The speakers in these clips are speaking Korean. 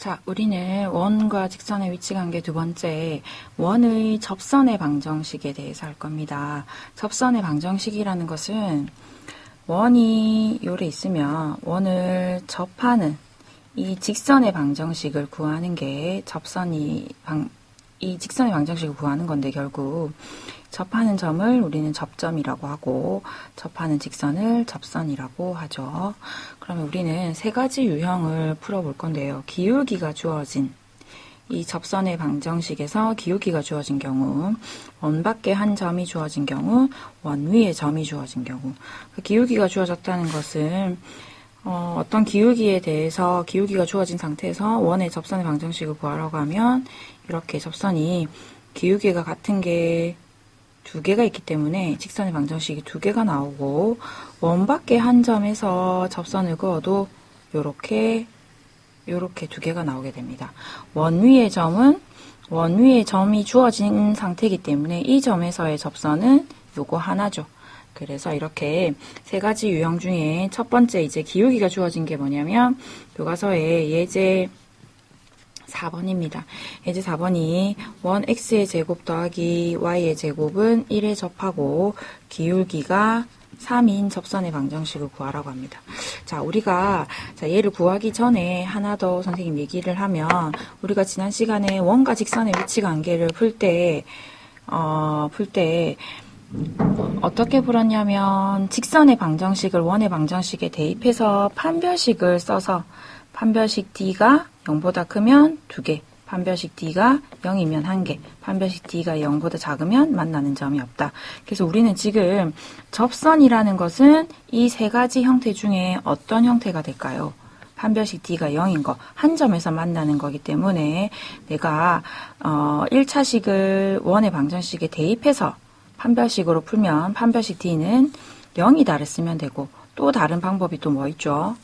자, 우리는 원과 직선의 위치관계 두 번째, 원의 접선의 방정식에 대해서 할 겁니다. 접선의 방정식이라는 것은 원이 요래 있으면 원을 접하는 이 직선의 방정식을 구하는 게 이 직선의 방정식을 구하는 건데, 결국 접하는 점을 우리는 접점이라고 하고 접하는 직선을 접선이라고 하죠. 그러면 우리는 세 가지 유형을 풀어볼 건데요. 기울기가 주어진 이 접선의 방정식에서 기울기가 주어진 경우, 원 밖에 한 점이 주어진 경우, 원 위에 점이 주어진 경우. 기울기가 주어졌다는 것은 어떤 기울기에 대해서 기울기가 주어진 상태에서 원의 접선의 방정식을 구하라고 하면 이렇게 접선이 기울기가 같은 게 두 개가 있기 때문에 직선의 방정식이 두 개가 나오고, 원 밖에 한 점에서 접선을 그어도 요렇게 두 개가 나오게 됩니다. 원 위의 점은 원 위에 점이 주어진 상태이기 때문에 이 점에서의 접선은 요거 하나죠. 그래서 이렇게 세 가지 유형 중에 첫 번째 이제 기울기가 주어진 게 뭐냐면 교과서의 예제 4번입니다. 예제 4번이 원 x의 제곱 더하기 y의 제곱은 1에 접하고 기울기가 3인 접선의 방정식을 구하라고 합니다. 자, 우리가 얘를 구하기 전에 하나 더 선생님 얘기를 하면, 우리가 지난 시간에 원과 직선의 위치 관계를 풀 때 어떻게 풀었냐면 직선의 방정식을 원의 방정식에 대입해서 판별식을 써서 판별식 D가 0보다 크면 2개, 판별식 D가 0이면 1개, 판별식 D가 0보다 작으면 만나는 점이 없다. 그래서 우리는 지금 접선이라는 것은 이 세 가지 형태 중에 어떤 형태가 될까요? 판별식 D가 0인 거, 한 점에서 만나는 거기 때문에 내가 1차식을 원의 방정식에 대입해서 판별식으로 풀면 판별식 D는 0이다를 쓰면 되고, 또 다른 방법이 또 뭐 있죠?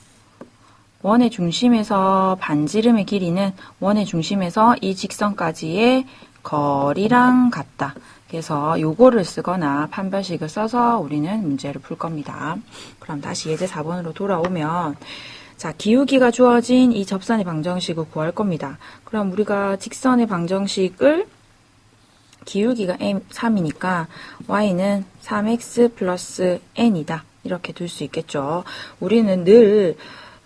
원의 중심에서 반지름의 길이는 원의 중심에서 이 직선까지의 거리랑 같다. 그래서 요거를 쓰거나 판별식을 써서 우리는 문제를 풀 겁니다. 그럼 다시 예제 4번으로 돌아오면, 자, 기울기가 주어진 이 접선의 방정식을 구할 겁니다. 그럼 우리가 직선의 방정식을 기울기가 3이니까 y는 3x 플러스 n이다. 이렇게 둘 수 있겠죠. 우리는 늘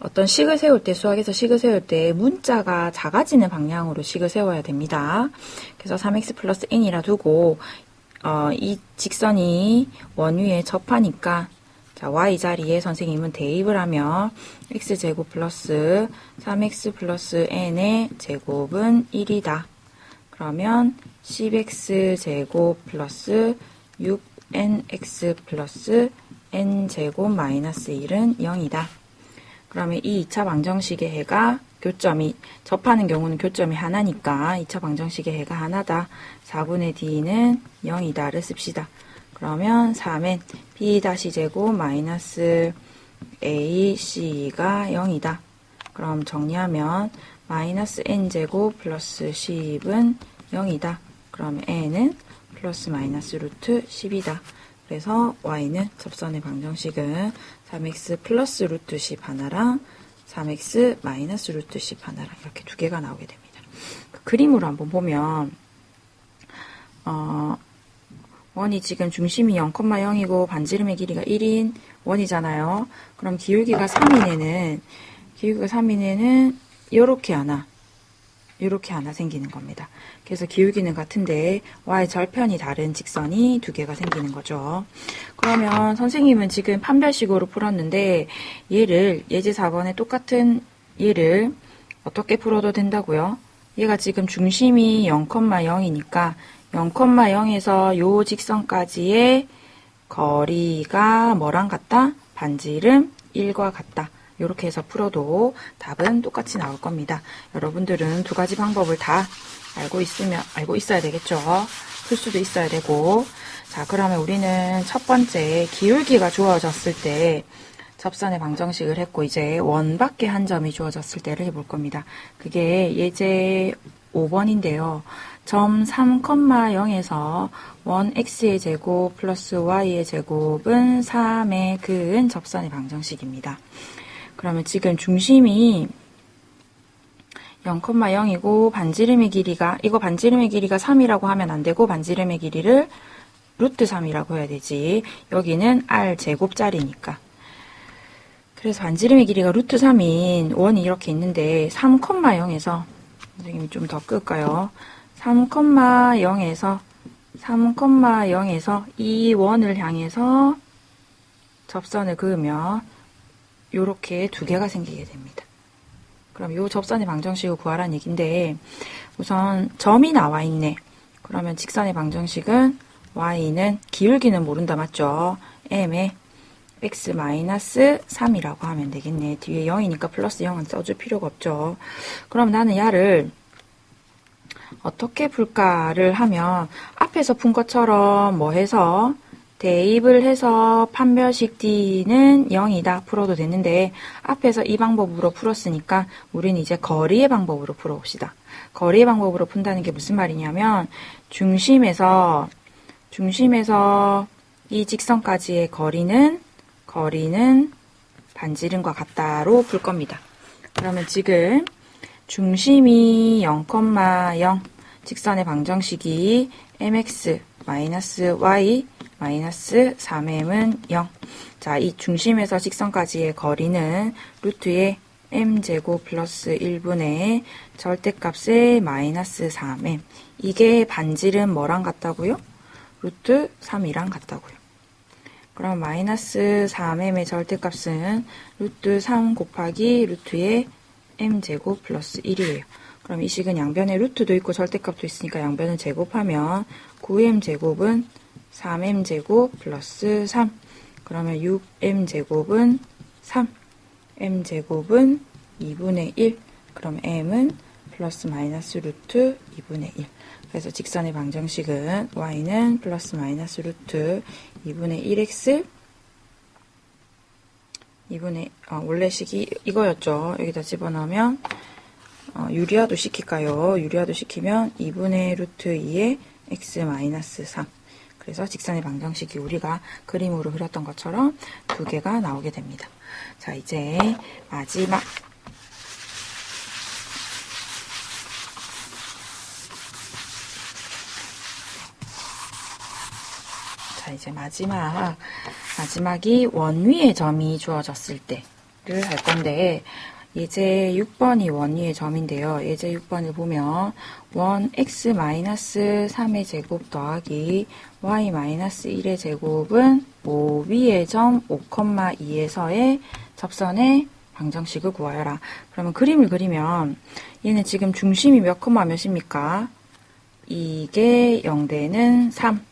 어떤 식을 세울 때, 수학에서 식을 세울 때 문자가 작아지는 방향으로 식을 세워야 됩니다. 그래서 3x 플러스 n이라 두고 이 직선이 원 위에 접하니까, 자, y 자리에 선생님은 대입을 하면 x제곱 플러스 3x 플러스 n의 제곱은 1이다. 그러면 10x제곱 플러스 6nx 플러스 n제곱 마이너스 1은 0이다. 그러면 이 2차 방정식의 해가 교점이, 접하는 경우는 교점이 하나니까 2차 방정식의 해가 하나다. 4분의 d는 0이다를 씁시다. 그러면 3n b-제곱 마이너스 ac가 0이다. 그럼 정리하면 마이너스 n제곱 플러스 10은 0이다. 그럼 n은 플러스 마이너스 루트 10이다. 그래서 y는 접선의 방정식은 3x 플러스 루트 10 하나랑 3x 마이너스 루트 10 하나랑 이렇게 두 개가 나오게 됩니다. 그 그림으로 한번 보면 원이 지금 중심이 0,0이고 반지름의 길이가 1인 원이잖아요. 그럼 기울기가 3인 애는 요렇게 하나 생기는 겁니다. 그래서 기울기는 같은데 y 절편이 다른 직선이 두 개가 생기는 거죠. 그러면 선생님은 지금 판별식으로 풀었는데 얘를 예제 4번에 똑같은 얘를 어떻게 풀어도 된다고요? 얘가 지금 중심이 0,0이니까 0,0에서 요 직선까지의 거리가 뭐랑 같다? 반지름 1과 같다. 이렇게 해서 풀어도 답은 똑같이 나올 겁니다. 여러분들은 두 가지 방법을 다 알고 있어야 되겠죠. 풀 수도 있어야 되고. 자, 그러면 우리는 첫 번째 기울기가 주어졌을 때 접선의 방정식을 했고, 이제 원 밖에 한 점이 주어졌을 때를 해볼 겁니다. 그게 예제 5번인데요. 점 3,0에서 원 x의 제곱 플러스 y의 제곱은 3의 그은 접선의 방정식입니다. 그러면 지금 중심이 0,0이고 반지름의 길이가 이거 반지름의 길이가 3이라고 하면 안 되고 반지름의 길이를 루트 3이라고 해야 되지. 여기는 r 제곱짜리니까. 그래서 반지름의 길이가 루트 3인 원이 이렇게 있는데 3,0에서 선생님이 좀 더 끌까요? 3,0에서 이 원을 향해서 접선을 그으면 요렇게 두 개가 생기게 됩니다. 그럼 요 접선의 방정식을 구하라는 얘기인데 우선 점이 나와 있네. 그러면 직선의 방정식은 y는 기울기는 모른다 맞죠? m에 x-3이라고 하면 되겠네. 뒤에 0이니까 플러스 0은 써줄 필요가 없죠. 그럼 나는 야를 어떻게 풀까를 하면 앞에서 푼 것처럼 뭐 해서 대입을 해서 판별식 D는 0이다 풀어도 되는데 앞에서 이 방법으로 풀었으니까 우리는 이제 거리의 방법으로 풀어봅시다. 거리의 방법으로 푼다는 게 무슨 말이냐면 중심에서 이 직선까지의 거리는 반지름과 같다로 풀 겁니다. 그러면 지금 중심이 0,0 직선의 방정식이 mx-y 3m은 0. 자, 이 중심에서 직선까지의 거리는 루트의 m제곱 플러스 1분의 절대값의 마이너스 3m. 이게 반지름 뭐랑 같다고요? 루트 3이랑 같다고요. 그럼 마이너스 3m의 절대값은 루트 3 곱하기 루트의 m제곱 플러스 1이에요. 그럼 이 식은 양변에 루트도 있고 절대값도 있으니까 양변을 제곱하면 9m제곱은 3m제곱 플러스 3. 그러면 6m제곱은 3. m제곱은 2분의 1. 그럼 m은 플러스 마이너스 루트 2분의 1. 그래서 직선의 방정식은 y는 플러스 마이너스 루트 2분의 1x 원래 식이 이거였죠. 여기다 집어넣으면 유리화도 시킬까요? 유리화도 시키면 2분의 루트 2의 x-3. 그래서 직선의 방정식이 우리가 그림으로 그렸던 것처럼 두 개가 나오게 됩니다. 자, 이제 마지막 마지막이 원위의 점이 주어졌을 때를 할 건데 예제 6번이 원위의 점인데요. 예제 6번을 보면 원 x-3의 제곱 더하기 y-1의 제곱은 5위의 점 5,2에서의 접선의 방정식을 구하여라. 그러면 그림을 그리면 얘는 지금 중심이 몇 콤마 몇입니까? 이게 0대는 3.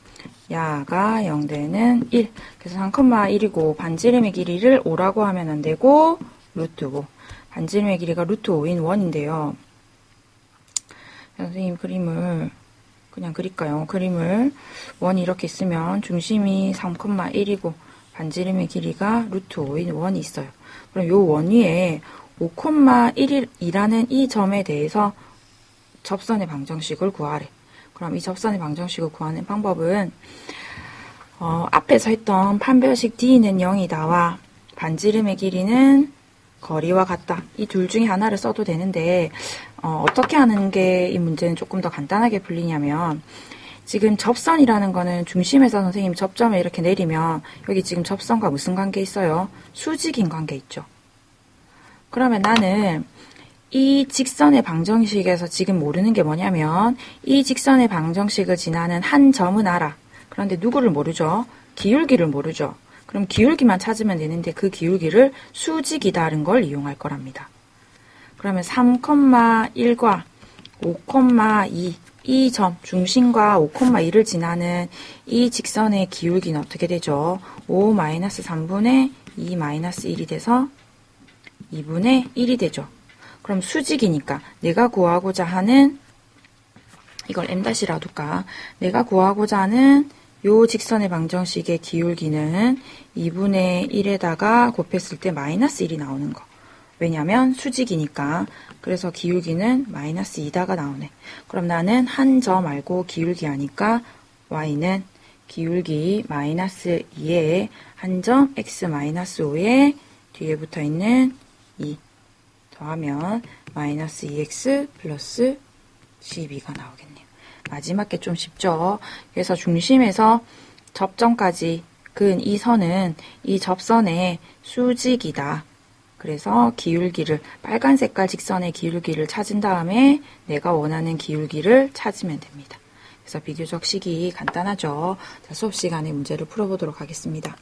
야가 0대는 1. 그래서 3,1이고 반지름의 길이를 5라고 하면 안 되고 루트 5. 반지름의 길이가 루트 5인 원인데요. 선생님 그림을 그냥 그릴까요? 그림을 원이 이렇게 있으면 중심이 3,1이고 반지름의 길이가 루트 5인 원이 있어요. 그럼 요 원 위에 5,1이라는 이 점에 대해서 접선의 방정식을 구하래. 그럼 이 접선의 방정식을 구하는 방법은 앞에서 했던 판별식 D는 0이다와 반지름의 길이는 거리와 같다. 이 둘 중에 하나를 써도 되는데 어떻게 하는 게 이 문제는 조금 더 간단하게 풀리냐면 지금 접선이라는 거는 중심에서 선생님이 접점을 이렇게 내리면 여기 지금 접선과 무슨 관계 있어요? 수직인 관계 있죠. 그러면 나는 이 직선의 방정식에서 지금 모르는 게 뭐냐면 이 직선의 방정식을 지나는 한 점은 알아. 그런데 누구를 모르죠? 기울기를 모르죠. 그럼 기울기만 찾으면 되는데 그 기울기를 수직이다는 걸 이용할 거랍니다. 그러면 3,1과 5,2 이 점 중심과 5,2를 지나는 이 직선의 기울기는 어떻게 되죠? 5-3분의 2-1이 돼서 2분의 1이 되죠. 그럼 수직이니까 내가 구하고자 하는 이걸 m-라 둘까? 내가 구하고자 하는 요 직선의 방정식의 기울기는 2분의 1에다가 곱했을 때 마이너스 1이 나오는 거. 왜냐면 수직이니까. 그래서 기울기는 마이너스 2다가 나오네. 그럼 나는 한 점 알고 기울기 하니까 y는 기울기 마이너스 2에 한 점 x 마이너스 5에 뒤에 붙어있는 2 더하면 마이너스 2x 플러스 12가 나오겠네요. 마지막 게 좀 쉽죠? 그래서 중심에서 접점까지 그은 이 선은 이 접선의 수직이다. 그래서 기울기를 빨간 색깔 직선의 기울기를 찾은 다음에 내가 원하는 기울기를 찾으면 됩니다. 그래서 비교적 식이 간단하죠. 자, 수업 시간에 문제를 풀어보도록 하겠습니다.